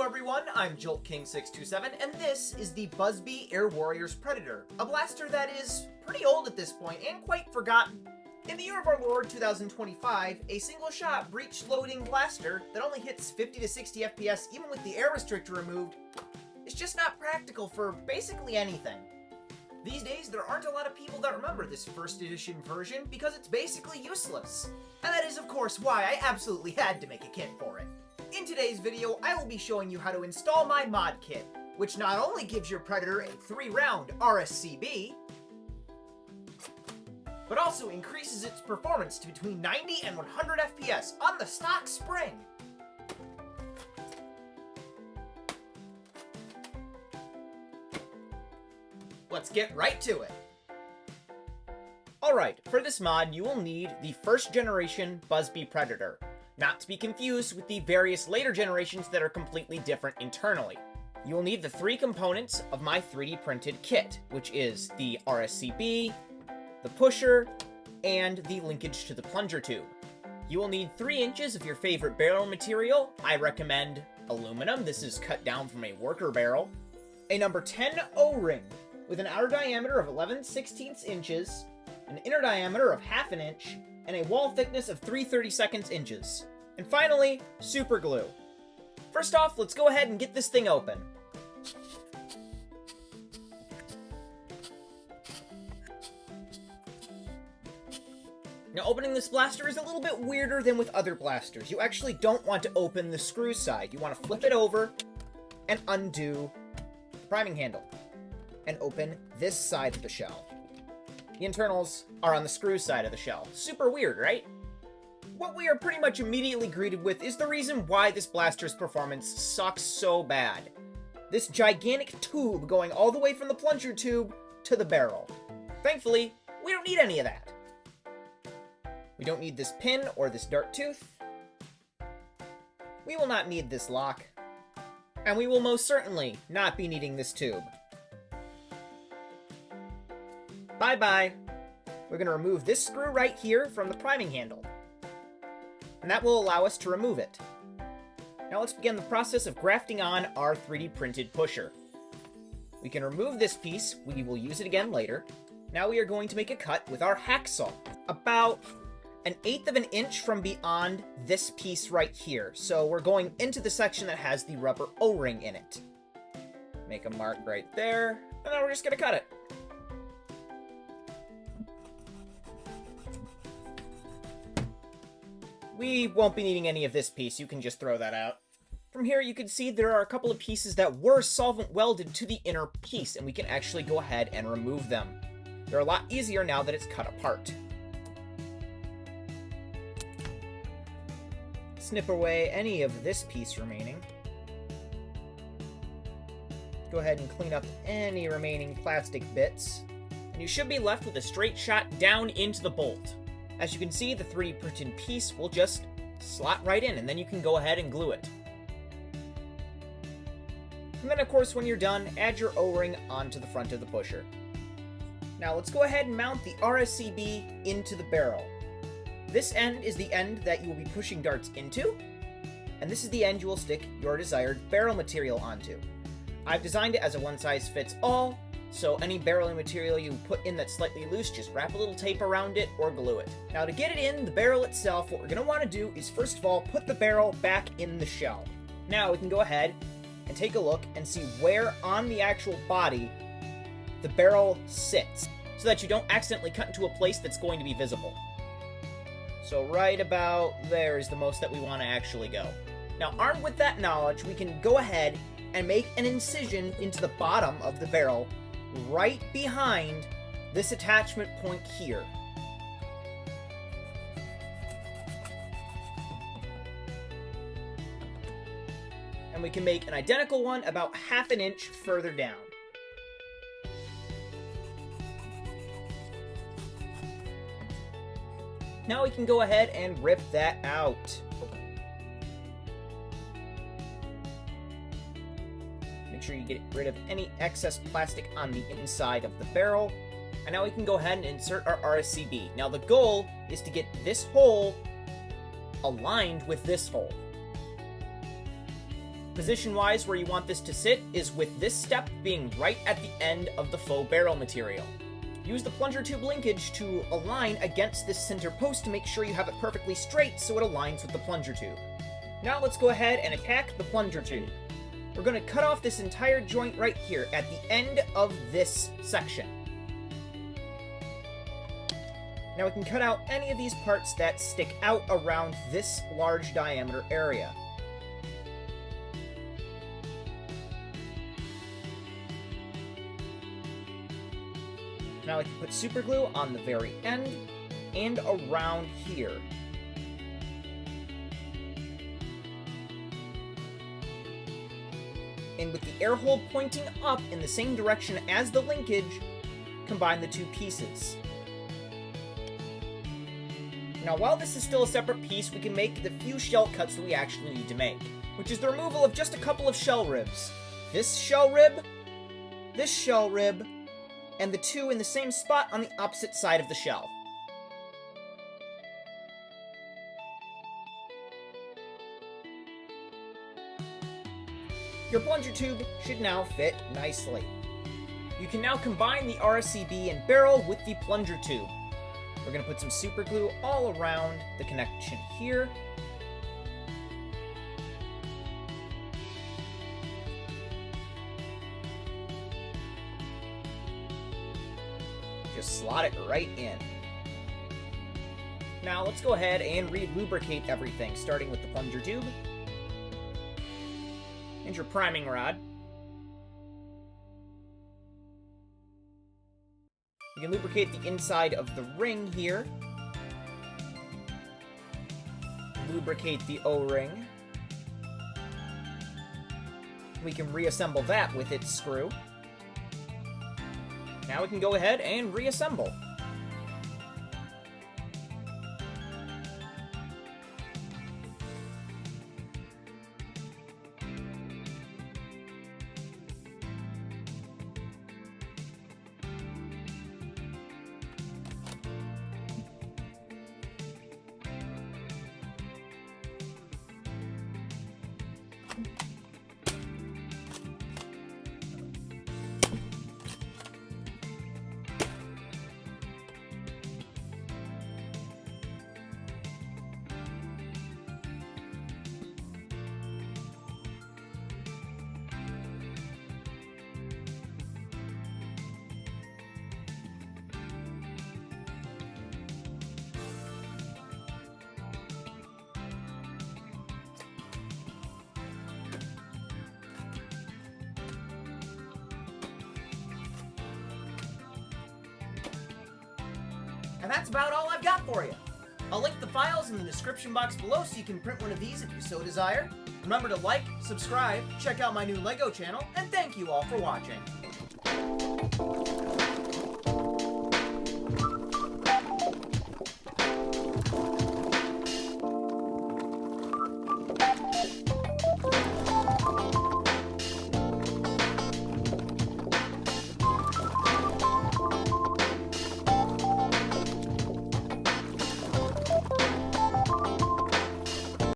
Hello everyone, I'm JoltKing627, and this is the Buzzbee Air Warriors Predator, a blaster that is pretty old at this point and quite forgotten. In the year of our Lord 2025, a single-shot breech-loading blaster that only hits 50 to 60 FPS even with the air restrictor removed is just not practical for basically anything. These days, there aren't a lot of people that remember this first edition version because it's basically useless. And that is, of course, why I absolutely had to make a kit for it. In today's video, I will be showing you how to install my mod kit, which not only gives your Predator a 3-round RSCB, but also increases its performance to between 90 and 100 FPS on the stock spring. Let's get right to it. Alright, for this mod you will need the first generation Buzzbee Predator, not to be confused with the various later generations that are completely different internally. You will need the 3 components of my 3D printed kit, which is the RSCB, the pusher, and the linkage to the plunger tube. You will need 3 inches of your favorite barrel material. I recommend aluminum. This is cut down from a worker barrel. A number 10 O-ring with an outer diameter of 11/16 inches, an inner diameter of ½ inch, and a wall thickness of 3/32 inches. And finally, super glue. First off, let's go ahead and get this thing open. Now, opening this blaster is a little bit weirder than with other blasters. You actually don't want to open the screw side. You want to flip it over and undo the priming handle and open this side of the shell. The internals are on the screw side of the shell. Super weird, right? What we are pretty much immediately greeted with is the reason why this blaster's performance sucks so bad. This gigantic tube going all the way from the plunger tube to the barrel. Thankfully, we don't need any of that. We don't need this pin or this dart tooth. We will not need this lock. And we will most certainly not be needing this tube. Bye-bye. We're going to remove this screw right here from the priming handle. And that will allow us to remove it. Now let's begin the process of grafting on our 3D printed pusher. We can remove this piece. We will use it again later. Now we are going to make a cut with our hacksaw. About 1/8 of an inch from beyond this piece right here. So we're going into the section that has the rubber O-ring in it. Make a mark right there, and then we're just going to cut it. We won't be needing any of this piece, you can just throw that out. From here you can see there are a couple of pieces that were solvent welded to the inner piece, and we can actually go ahead and remove them. They're a lot easier now that it's cut apart. Snip away any of this piece remaining. Go ahead and clean up any remaining plastic bits, and you should be left with a straight shot down into the bolt. As you can see, the 3D printed piece will just slot right in, and then you can go ahead and glue it. And then, of course, when you're done, add your O-ring onto the front of the pusher. Now, let's go ahead and mount the RSCB into the barrel. This end is the end that you will be pushing darts into, and this is the end you will stick your desired barrel material onto. I've designed it as a one-size-fits-all, so any barreling material you put in that's slightly loose, just wrap a little tape around it or glue it. Now to get it in the barrel itself, what we're going to want to do is first of all put the barrel back in the shell. Now we can go ahead and take a look and see where on the actual body the barrel sits, so that you don't accidentally cut into a place that's going to be visible. So right about there is the most that we want to actually go. Now armed with that knowledge, we can go ahead and make an incision into the bottom of the barrel right behind this attachment point here. And we can make an identical one about ½ an inch further down. Now we can go ahead and rip that out. Make sure you get rid of any excess plastic on the inside of the barrel. And now we can go ahead and insert our RSCB. Now the goal is to get this hole aligned with this hole. Position-wise, where you want this to sit is with this step being right at the end of the faux barrel material. Use the plunger tube linkage to align against this center post to make sure you have it perfectly straight so it aligns with the plunger tube. Now let's go ahead and attack the plunger tube. We're going to cut off this entire joint right here at the end of this section. Now we can cut out any of these parts that stick out around this large diameter area. Now I can put super glue on the very end and around here. And with the air hole pointing up in the same direction as the linkage, combine the two pieces. Now while this is still a separate piece, we can make the few shell cuts that we actually need to make, which is the removal of just a couple of shell ribs. This shell rib, and the two in the same spot on the opposite side of the shell. Your plunger tube should now fit nicely. You can now combine the RSCB and barrel with the plunger tube. We're going to put some super glue all around the connection here. Just slot it right in. Now let's go ahead and re-lubricate everything, starting with the plunger tube and your priming rod. You can lubricate the inside of the ring here. Lubricate the O-ring. We can reassemble that with its screw. Now we can go ahead and reassemble. And that's about all I've got for you. I'll link the files in the description box below so you can print one of these if you so desire. Remember to like, subscribe, check out my new LEGO channel, and thank you all for watching.